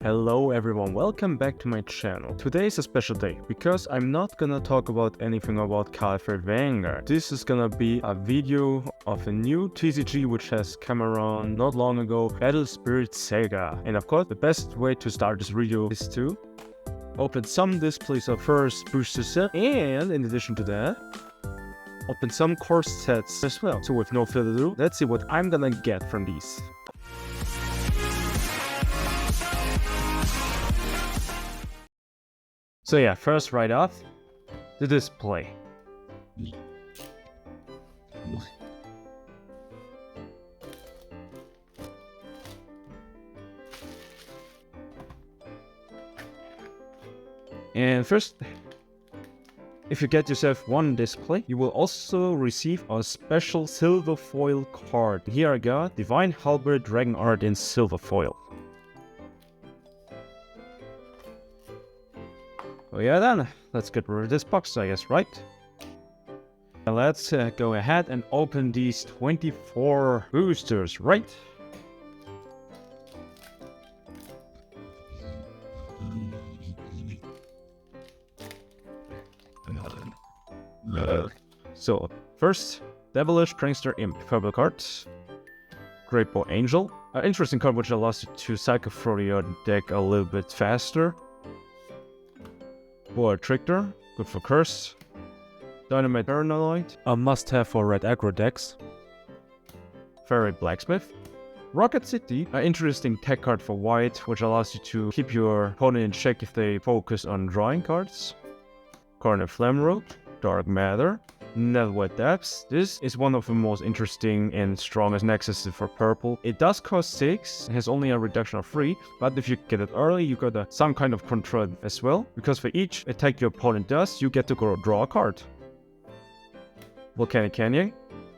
Hello everyone, welcome back to my channel. Today is a special day because I'm not gonna talk about anything about Caliphate Vanguard. This is gonna be a video of a new TCG which has come around not long ago, Battel Spirits Saga. And of course, the best way to start this video is to open some displays of first booster set, and in addition to that, open some course sets as well. So with no further ado, let's see what I'm gonna get from these. So yeah, first right off, the display. And first, if you get yourself one display, you will also receive a special silver foil card. Here I got Divine Halberd Dragon Art in silver foil. Oh yeah, then let's get rid of this box, I guess, right? Now let's go ahead and open these 24 boosters, right? So, first, Devilish Prankster Imp, purple card. Great Bow Angel, an interesting card which allows you to cycle through your deck a little bit faster. Boa Trickster, good for Curse. Dynamite Paranoid, a must-have for red aggro decks. Fairy Blacksmith. Rocket City, an interesting tech card for white, which allows you to keep your opponent in check if they focus on drawing cards. Corner Flameroot, Dark Matter. Netherwhite Depths. This is one of the most interesting and strongest nexuses for purple. It does cost 6, has only a reduction of 3, but if you get it early, you got some kind of control as well, because for each attack your opponent does, you get to draw a card. Volcanic Canyon.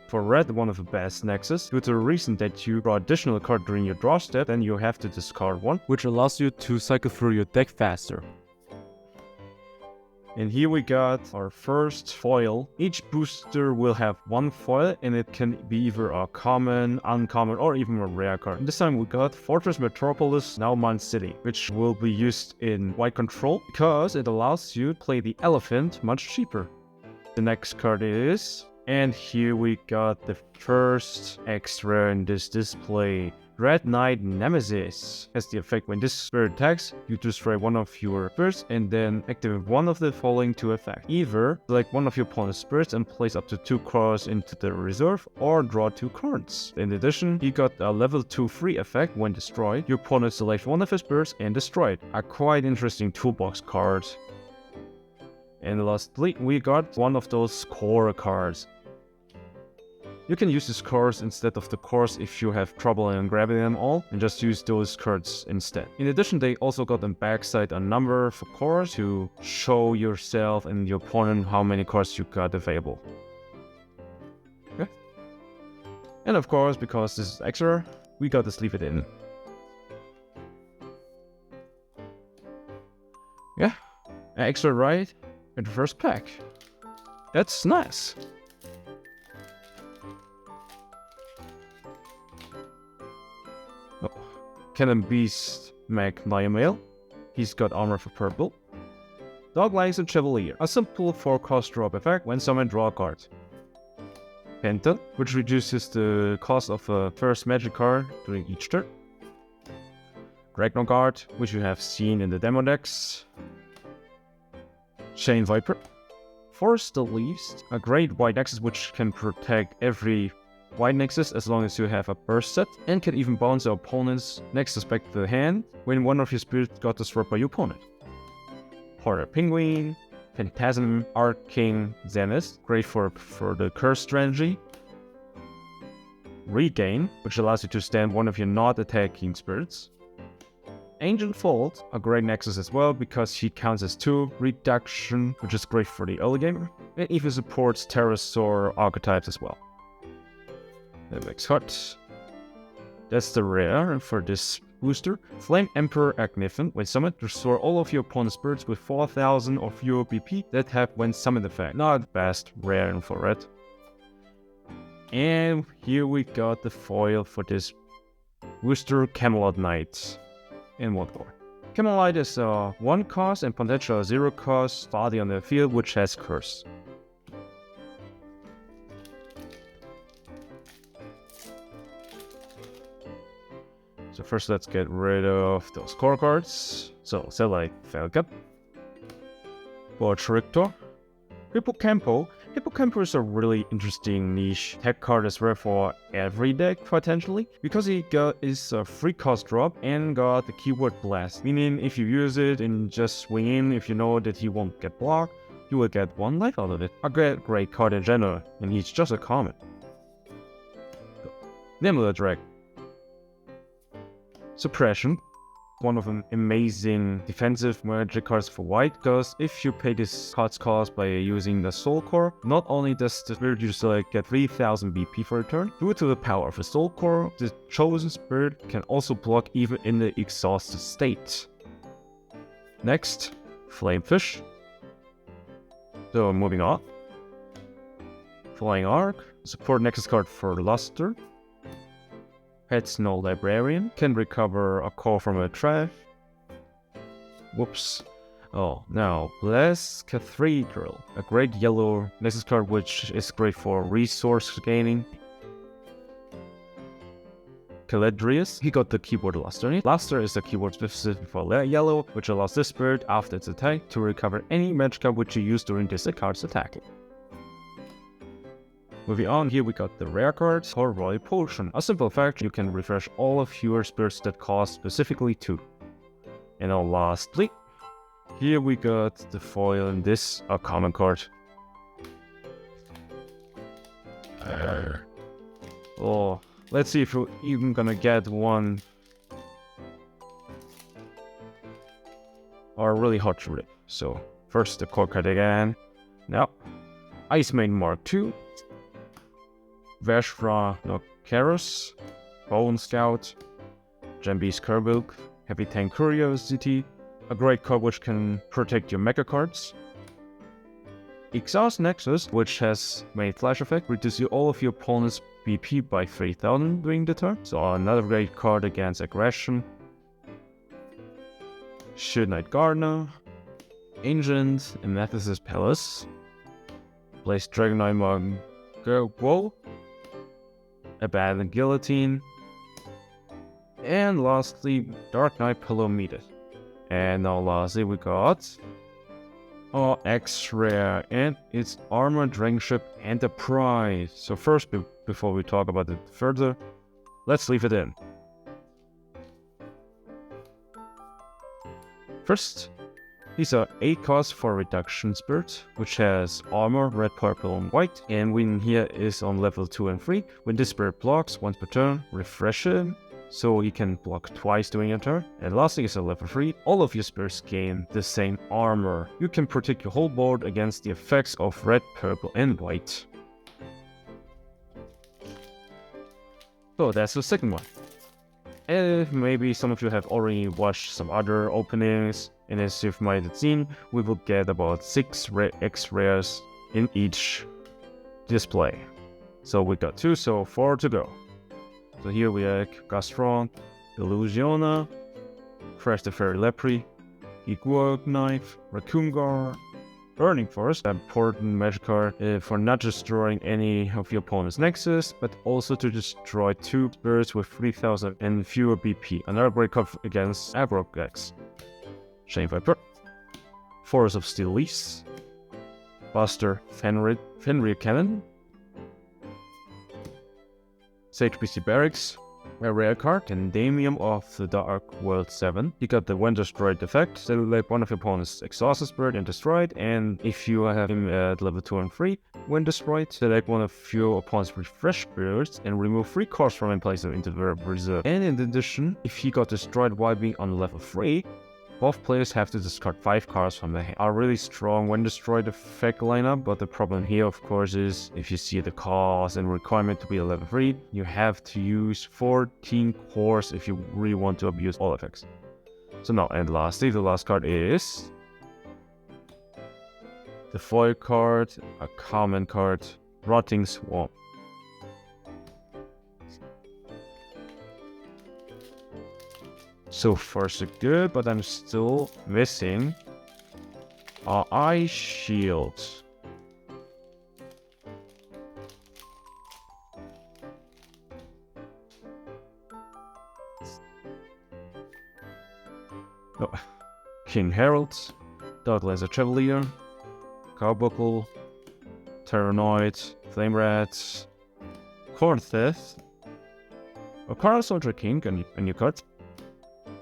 For red, one of the best nexus. Due to the reason that you draw additional card during your draw step, then you have to discard one, which allows you to cycle through your deck faster. And here we got our first foil. Each booster will have one foil, and it can be either a common, uncommon, or even a rare card. And this time we got Fortress Metropolis Nauman City, which will be used in white control because it allows you to play the elephant much cheaper. The next card is... And here we got the first extra in this display. Red Knight Nemesis has the effect when this spirit attacks, you destroy one of your spirits and then activate one of the following two effects. Either select one of your opponent's spirits and place up to 2 cards into the reserve, or draw 2 cards. In addition, he got a level 2 free effect when destroyed. Your opponent selects one of his spirits and destroy it. A quite interesting toolbox card. And lastly, we got one of those core cards. You can use these cards instead of the cores if you have trouble in grabbing them all, and just use those cards instead. In addition, they also got on backside a number for cores to show yourself and your opponent how many cards you got available. Okay. And of course, because this is extra, we got to sleeve it in. Yeah, extra right in the first pack. That's nice. Cannon Beast Mag Niamale. He's got armor for purple. Dog Legs and Chevalier, a simple 4-cost drop effect when summoned, draw a card. Penta, which reduces the cost of a first magic card during each turn. Ragnar Guard, which you have seen in the demo decks. Chain Viper. Forest the Leaves, a great white nexus which can protect every white nexus as long as you have a burst set, and can even bounce your opponent's nexus back to the hand when one of your spirits got destroyed by your opponent. Horror Penguin, Phantasm, Arcane Zenith, great for the curse strategy. Regain, which allows you to stand one of your not attacking spirits. Ancient Fault, a great nexus as well because he counts as 2 reduction, which is great for the early game, and even supports Pterosaur archetypes as well. The next card. That's the rare for this booster. Flame Emperor Agnifen. When summoned, restore all of your opponent's spirits with 4000 or fewer BP that have when summoned effect. Not best rare infrared. And here we got the foil for this Worcester Camelot Knight in one core. Camelite is a 1 cost and potential 0 cost body on the field which has curse. So first let's get rid of those core cards. So select Falcon, Borchrictor, Hippocampo. Hippocampo is a really interesting niche tech card as well for every deck potentially, because he is a 3 cost drop and got the keyword blast, meaning if you use it and just swing in, if you know that he won't get blocked, you will get 1 life out of it. A great card in general, and he's just a common. Nimble Drag. Suppression. One of an amazing defensive magic cards for white, because if you pay this card's cost by using the Soul Core, not only does the spirit you select get 3000 BP for a turn, due to the power of the Soul Core, the chosen spirit can also block even in the exhausted state. Next, Flamefish. So moving on. Flying Arc, support Nexus card for Luster. Pet Snow Librarian, can recover a core from a trash. Whoops. Oh, now, Bless Cathedral, a great yellow Nexus card which is great for resource gaining. Caledrius, he got the keyword Luster in it. Luster is a keyword specific for yellow, which allows this spirit, after its attack, to recover any magic card which you use during this card's attacking. Moving on, here we got the rare card, Royal Potion. A simple fact, you can refresh all of your spirits that cost specifically 2. And now lastly, here we got the foil in this, a common card. Oh, let's see if we're even gonna get one. Or really hard to rip. So, first the core card again. Now, Ice Maiden Mark II. Veshra Nocaros, Bone Scout, Jambi's Kerbilk, Heavy Tank Curiosity, a great card which can protect your mecha cards. Exhaust Nexus, which has made flash effect, reduces all of your opponent's BP by 3000 during the turn. So another great card against aggression. Should Knight Gardener, Ancient Amethyst Palace, Blaze Dragonite Mug Whoa, Abandoned Guillotine, and lastly, Dark Knight Palomita. And now lastly we got our X-Rare and its Armored Dragonship Enterprise. So first, before we talk about it further, let's leave it in. First, these are 8 costs for Reduction Spirit, which has armor, red, purple, and white, and when here is on level 2 and 3. When this spirit blocks once per turn, refresh him, so he can block twice during a turn. And lastly is a level 3, all of your spirits gain the same armor. You can protect your whole board against the effects of red, purple, and white. So that's the second one. And maybe some of you have already watched some other openings, and as you might have seen, we will get about 6 X-Rares in each display. So we got 2, so 4 to go. So here we have Gastron, Illusiona, Fresh the Fairy Lepre, Igor Knife, Raccoon Gar, Burning Forest, an important magic card for not destroying any of your opponent's nexus, but also to destroy 2 spirits with 3000 and fewer BP. Another great card against aggro decks. Shane Viper, Forest of Steel Leaves, Buster Fenrir Cannon, Sage BC Barracks, a rare card, Endemium of the Dark World 7. You got the When Destroyed effect, select one of your opponent's exhausted spirit and destroy it, and if you have him at level 2 and 3, when destroyed, select one of your opponent's refresh spirits and remove 3 cards from him and place them into the reserve. And in addition, if he got destroyed while being on level 3, both players have to discard 5 cards from the hand. A really strong when destroyed effect lineup, but the problem here of course is if you see the cost and requirement to be a level 3, you have to use 14 cores if you really want to abuse all effects. So now, and lastly, the last card is the foil card, a common card, Rotting Swarm. So far so good, but I'm still missing our Ice Shield. Oh. King Harold, Dark Laser Chevalier, Carbuncle, Terranoid, Flame Rat, Cortheth, a Card Soldier King, and your cards.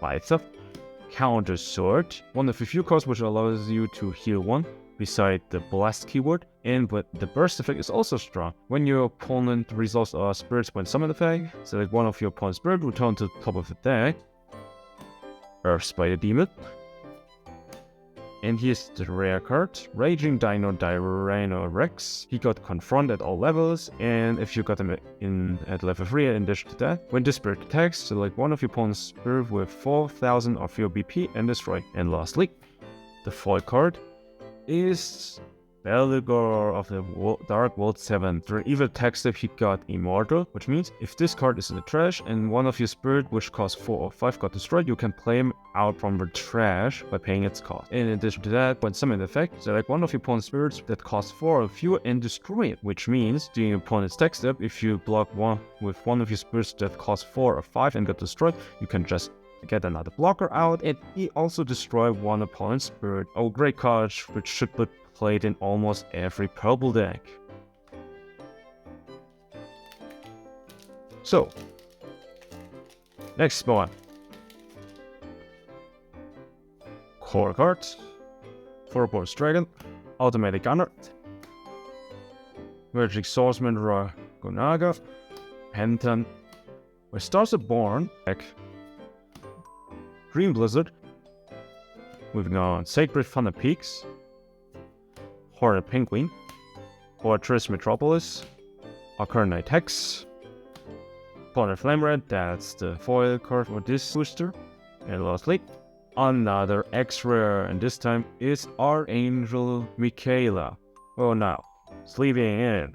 Bicep, Counter Sword, one of the few cards which allows you to heal one, beside the Blast keyword, but the Burst effect is also strong. When your opponent resolves a Spirits Point summon effect, select one of your opponent's spirit, return to the top of the deck. Earth Spider Demon. And here's the rare card, Raging Dino Rex. He got Confront at all levels, and if you got him in at level 3 in addition to that, when this spirit attacks, select one of your opponent's spirit with 4000 of your BP and destroy. And lastly, the foil card is Belgor of the Dark World 7. For evil text if he got Immortal, which means if this card is in the trash and one of your spirit which costs 4 or 5 got destroyed, you can play him out from the trash by paying its cost. In addition to that, when summoned effect, select one of your opponent's spirits that costs 4 or fewer and destroy it, which means during your opponent's tech step, if you block one with one of your spirits that costs 4 or 5 and got destroyed, you can just get another blocker out, and he also destroy one opponent's spirit. Oh, great card which should be played in almost every purple deck. So, next one. Core card, Forbor's Dragon, Automatic Gunner, Magic Swordsman Ragonaga, Penton, where Stars are Born, deck, Green Blizzard, moving on, Sacred Thunder Peaks, Horned Penguin, Fortress Metropolis, Arcanite Hex, Horned Flame Red, that's the foil card for this booster, and lastly, another X-Rare, and this time is Archangel Michaela. Oh now, sleeping in.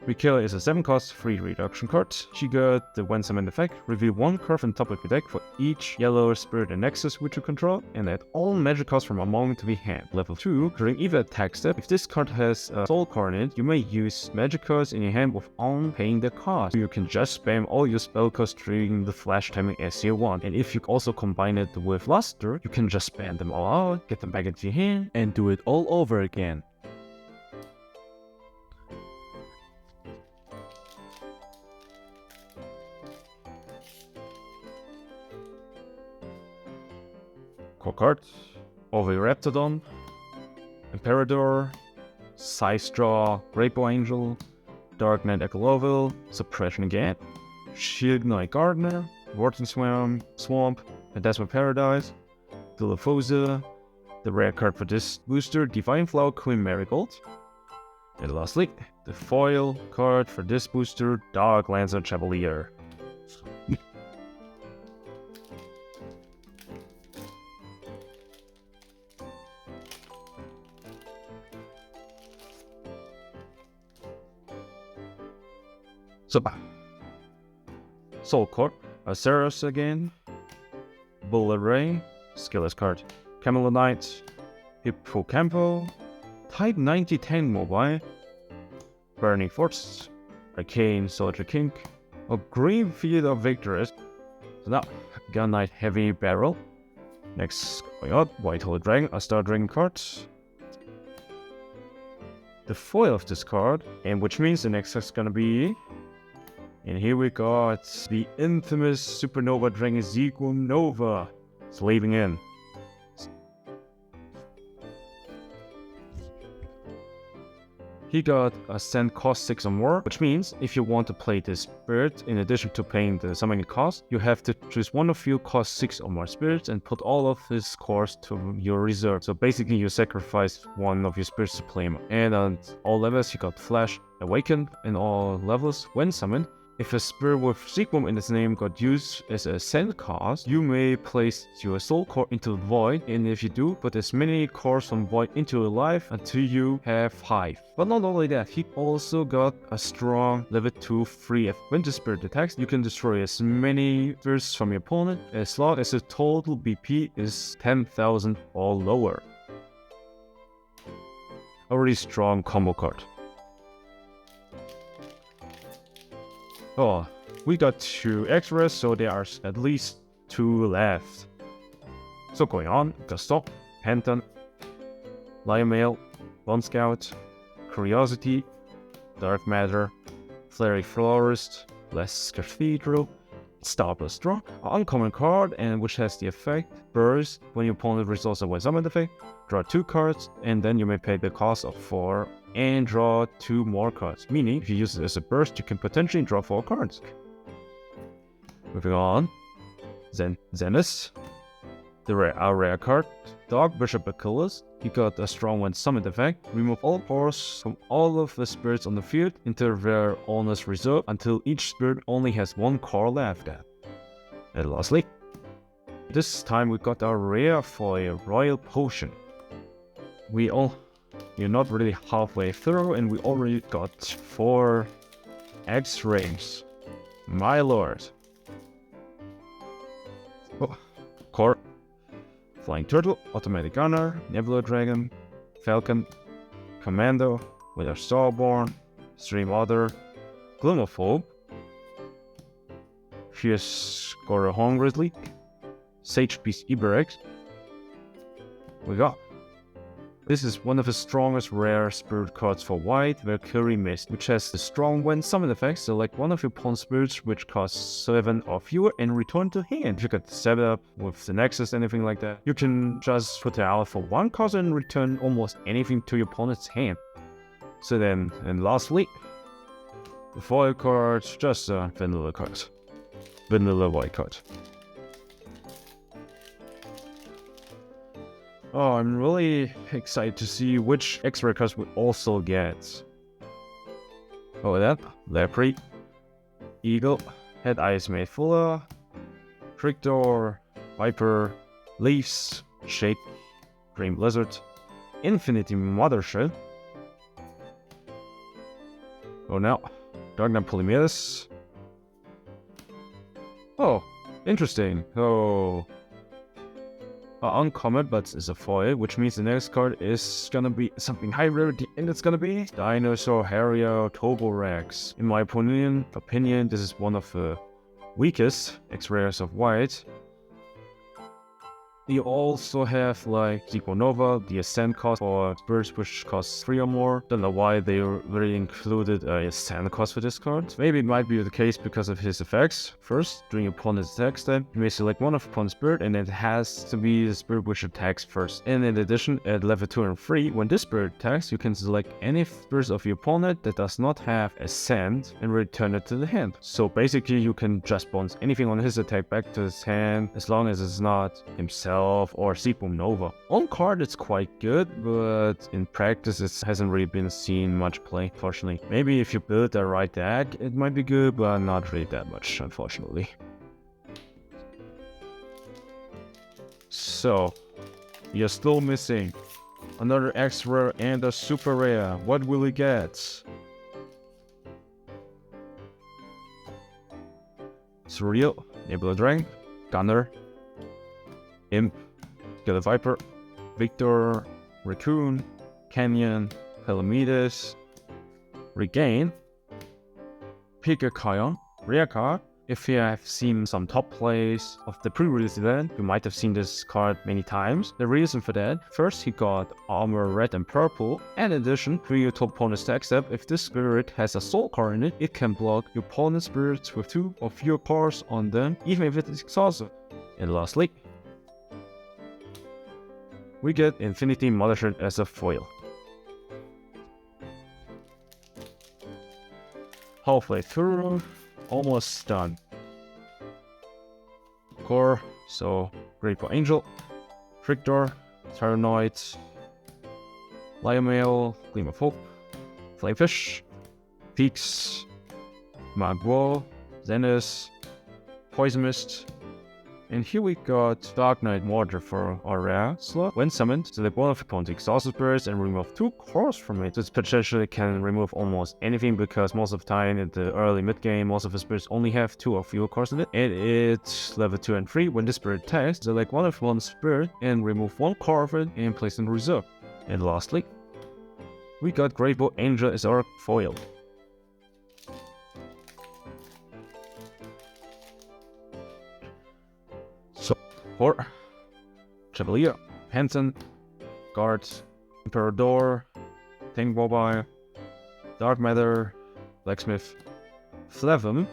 Michaela is a 7-cost free reduction card. She got the when summoned effect, reveal one card from top of your deck for each yellow spirit and nexus which you control, and add all magic cards from among to the hand. Level 2, during either attack step, if this card has a soul card in it, you may use magic cards in your hand without paying the cost. You can just spam all your spell cards during the flash timing as you want, and if you also combine it with Luster, you can just spam them all out, get them back into your hand, and do it all over again. Core card, Oviraptodon, Imperador, Sizestraw, Rainbow Angel, Dark Knight Ecloville, Suppression Gap, Shield Knight Gardener, Vorten Swamp, Phantasma Paradise, Dilophosa, the rare card for this booster, Divine Flower Queen Marigold, and lastly, the foil card for this booster, Dark Lancer Chevalier. So, Soul Core, Aceros again, Bullet Ray, Skillless card, Camelot Knight, Hippocampo, Type 9010 Mobile, Burning Fortress, Arcane Soldier King, a Green Field of Victories. So now, Gun Knight Heavy Barrel. Next, going out, White Holy Dragon, a Star Dragon card. The foil of this card, and which means the next is gonna be. And here we got the infamous Supernova Dragon Zegum Nova. It's leaving in. He got a send cost 6 or more, which means if you want to play this spirit, in addition to paying the summoning cost, you have to choose one of you cost 6 or more spirits and put all of his cores to your reserve. So basically you sacrifice one of your spirits to play him. And on all levels you got Flash Awakened in all levels when summoned. If a spirit with Sequum in its name got used as a send cost, you may place your soul core into the void, and if you do, put as many cores from void into your life until you have 5. But not only that, he also got a strong level 2 free. When the spirit attacks, you can destroy as many spirits from your opponent as long as the total BP is 10,000 or lower. A really strong combo card. Oh, we got 2 extras, so there are at least 2 left. So going on, Gaston, Penton, Lion Mail, Bone Scout, Curiosity, Dark Matter, Flary Florist, Less Cathedral, Starburst Draw, an uncommon card, and which has the effect Burst when your opponent resolves a white summon effect, draw 2 cards, and then you may pay the cost of 4 and draw 2 more cards. Meaning, if you use it as a burst, you can potentially draw 4 cards. Moving on, Zenith, our rare card, Dog Bishop Achilles. He got a strong when summoned effect. Remove all cores from all of the spirits on the field into their owner's reserve until each spirit only has 1 core left. And lastly, this time we got our rare foil Royal Potion. You're not really halfway through, and we already got 4 X-rays. My lord. Oh, core. Flying Turtle, Automatic Gunner, Nebula Dragon, Falcon, Commando, Wither Starborn, Stream Otter, Gloom of Hope, Fierce Gorahorn Grizzly, Sage Beast Iberex. This is one of the strongest rare spirit cards for white, Valkyrie Mist, which has the strong when summon effect. Select one of your opponent's spirits which costs 7 or fewer and return to hand. If you got set up with the Nexus, anything like that, you can just put it out for 1 cost and return almost anything to your opponent's hand. So then, and lastly, the foil card, just a vanilla card. Vanilla white card. Oh, I'm really excited to see which X-ray cards we also get. Oh, that Lepre, Eagle, Head Eyes Made Fuller, Trickdoor, Viper, Leaves, Shake, Dream Blizzard, Infinity Mothership. Oh, now Dark Knight Polymeus. Oh, interesting. Oh. Uncommon, but it's a foil, which means the next card is gonna be something high rarity, and it's gonna be Dinosaur Harrier Turborex. In my opinion, this is one of the weakest X-rares of white. You also have like Nova, the Ascent cost for spirits which costs 3 or more. Don't know why they really included a Ascent cost for this card. Maybe it might be the case because of his effects. First, during your opponent's attack step, you may select one of opponent's spirit, and it has to be the spirit which attacks first. And in addition, at level 2 and 3, when this spirit attacks, you can select any spirits of your opponent that does not have Ascent and return it to the hand. So basically, you can just bounce anything on his attack back to his hand, as long as it's not himself or Sequum Nova. On card it's quite good, but in practice it hasn't really been seen much play, unfortunately. Maybe if you build the right deck it might be good, but not really that much, unfortunately. So, you're still missing another X rare and a super rare. What will we get? Surreal, Nebula Dragon, Gunner, Imp, Killer Viper, Victor, Raccoon, Canyon, Palamedes, Regain, Pika Kion, rare card. If you have seen some top plays of the pre-release event, you might have seen this card many times. The reason for that, first he got armor red and purple, and in addition, during your top opponent's attack step, if this spirit has a soul card in it, it can block your opponent's spirits with 2 or fewer cores on them, even if it is exhausted. And lastly, we get Infinity Mothership as a foil. Halfway through, almost done. Core, so Grateful Angel, Trickdoor, Tyrannoid, Lion Mail, Gleam of Hope, Flamefish, Peaks, Magua, Zenith, Poison Mist. And here we got Dark Knight Water for our rare slot. When summoned, select one of your opponent's exhausted spirits and remove 2 cores from it. This potentially can remove almost anything because most of the time in the early mid game, most of the spirits only have 2 or fewer cores in it. And it's level 2 and 3. When this spirit attacks, select one of one spirit and remove 1 core of it and place it in reserve. And lastly, we got Gravebow Angel as our foil. So, for Chevalier, Hansen, Guards, Emperador, Tank Mobile, Dark Matter, Blacksmith, Flavum,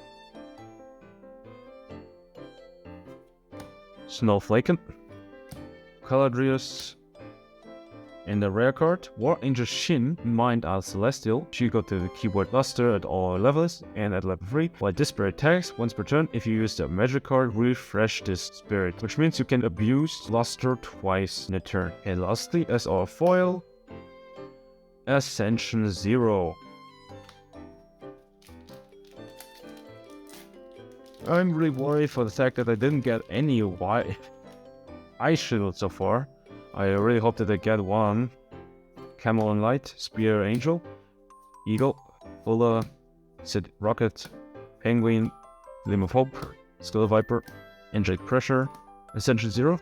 Snowflaken, Caladrius, and the rare card, War Angel Shin, Mind as Celestial. She go to the keyboard Luster at all levels and at level 3. While this spirit attacks, once per turn, if you use the magic card, refresh this spirit, which means you can abuse Luster twice in a turn. And lastly, as our foil, Ascension 0. I'm really worried for the fact that I didn't get any Ice Shield so far. I really hope that I get one. Camel and Light, Spear Angel, Eagle, Fuller, Sid Rocket, Penguin, Gleam of Hope, Skull Viper, Angelic Pressure, Ascension 0.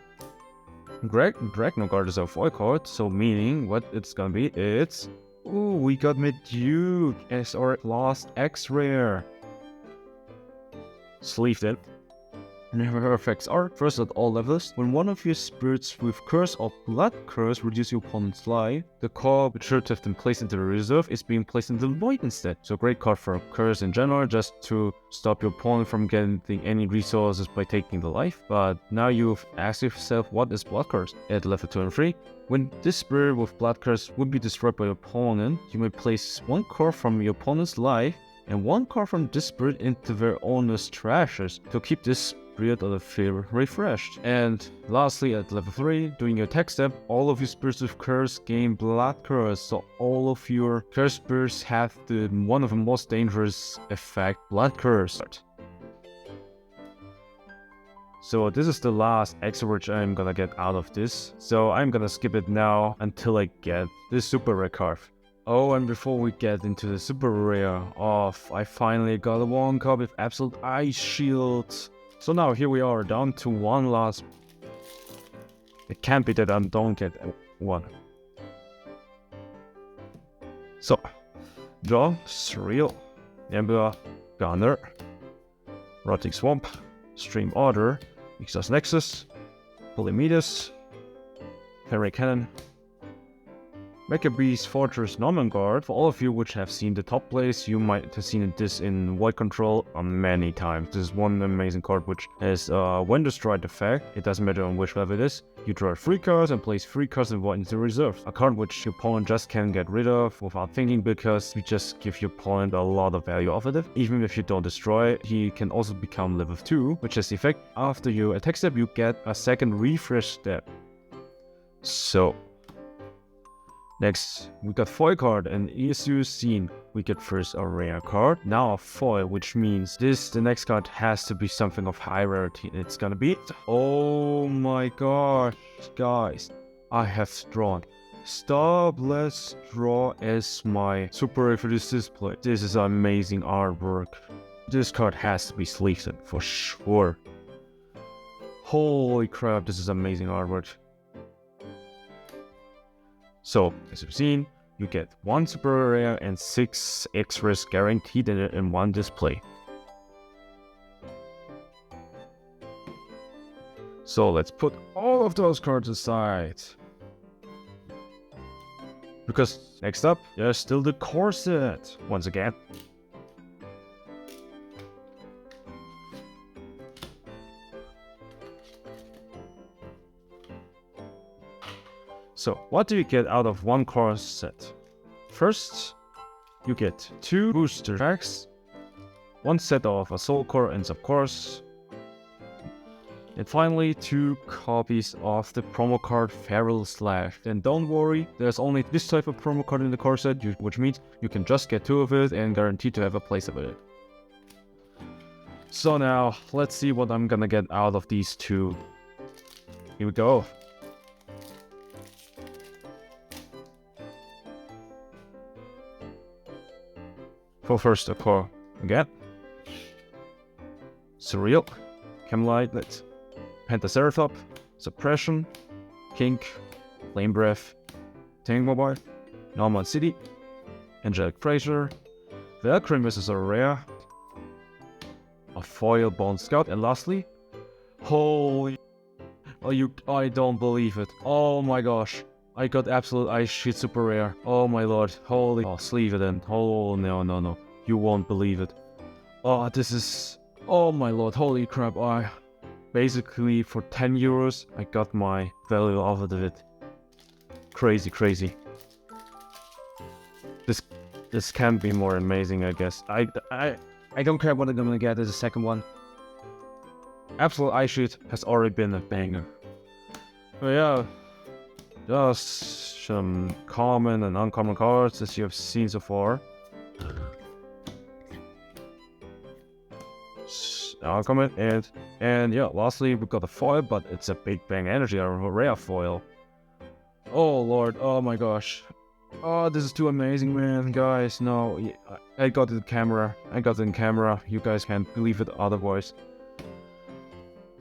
Dragnogard is our foil card, so meaning what it's gonna be, it's... Ooh, we got Meduke as our last X-Rare. Sleeved it. And her effects are, first at all levels, when one of your spirits with curse or blood curse reduce your opponent's life, the core which should have been placed into the reserve is being placed into the void instead. So great card for curse in general, just to stop your opponent from getting any resources by taking the life. But now you've asked yourself, what is blood curse? At level 2 and 3, when this spirit with blood curse would be destroyed by your opponent, you may place 1 core from your opponent's life and 1 card from this spirit into their owner's trashes to keep this spirit of the field refreshed. And lastly, at level 3, during your attack step, all of your spirits with curse gain blood curse, so all of your curse spirits have one of the most dangerous effect, blood curse. So this is the last extra which I'm gonna get out of this, so I'm gonna skip it now until I get this super rare card. Oh, and before we get into the super rare off, I finally got a 1 card with Absolute Ice Shield. So now here we are, down to 1 last. It can't be that I don't get 1. So, draw, Surreal, Ember, Gunner, Rotting Swamp, Stream Order, Exhaust Nexus, Polymedes, Fairy Cannon, Maccabee's Fortress Norman Guard. For all of you which have seen the top plays, you might have seen this in Void Control many times. This is one amazing card which has when destroyed effect. It doesn't matter on which level it is. You draw 3 cards and place 3 cards in Void into reserve. A card which your opponent just can't get rid of without thinking, because you just give your opponent a lot of value off of it. Even if you don't destroy it, he can also become level 2, which has the effect after your attack step you get a second refresh step. So next, we got foil card, and as you've seen, we get first a rare card, now a foil, which means the next card has to be something of high rarity. It's gonna be... Oh my gosh, guys, I have drawn Starblast Draw as my super for this display. This is amazing artwork. This card has to be sleeved for sure. Holy crap, this is amazing artwork. So, as you've seen, you get 1 super rare and 6 X-rays guaranteed in one display. So let's put all of those cards aside. Because next up, there's still the core set, once again. So, what do you get out of 1 core set? First, you get 2 booster packs, 1 set of a soul core and of course, and finally 2 copies of the promo card Feral Slash. And don't worry, there's only this type of promo card in the core set, which means you can just get 2 of it and guaranteed to have a place of it. So now, let's see what I'm gonna get out of these two. Here we go. For first, occur again. Surreal, Chemlight, Pentaceratop, Suppression, Kink, Flame Breath, Tank Mobile, Normal City, Angelic Fraser, Valkyrie is a rare, a foil Bone Scout, and lastly, holy, I don't believe it. Oh my gosh, I got absolute ice shit super rare. Oh my lord, holy, oh sleeve it in. Oh no, you won't believe it. Oh, this is, oh my lord, holy crap. I basically for 10 euros I got my value out of it. Crazy. This can't be more amazing, I guess. I don't care what I'm gonna get as a second one. Absolute Ice Shoot has already been a banger. But yeah, just some common and uncommon cards as you have seen so far. Uncommon and yeah, lastly we got a foil, but it's a Big Bang Energy, a rare foil. Oh lord, oh my gosh. Oh, this is too amazing, man, guys. No, I got it in camera. You guys can't believe it otherwise.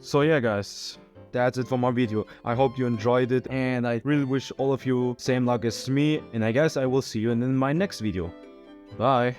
So yeah, guys, that's it for my video. I hope you enjoyed it, and I really wish all of you same luck as me, and I guess I will see you in my next video. Bye.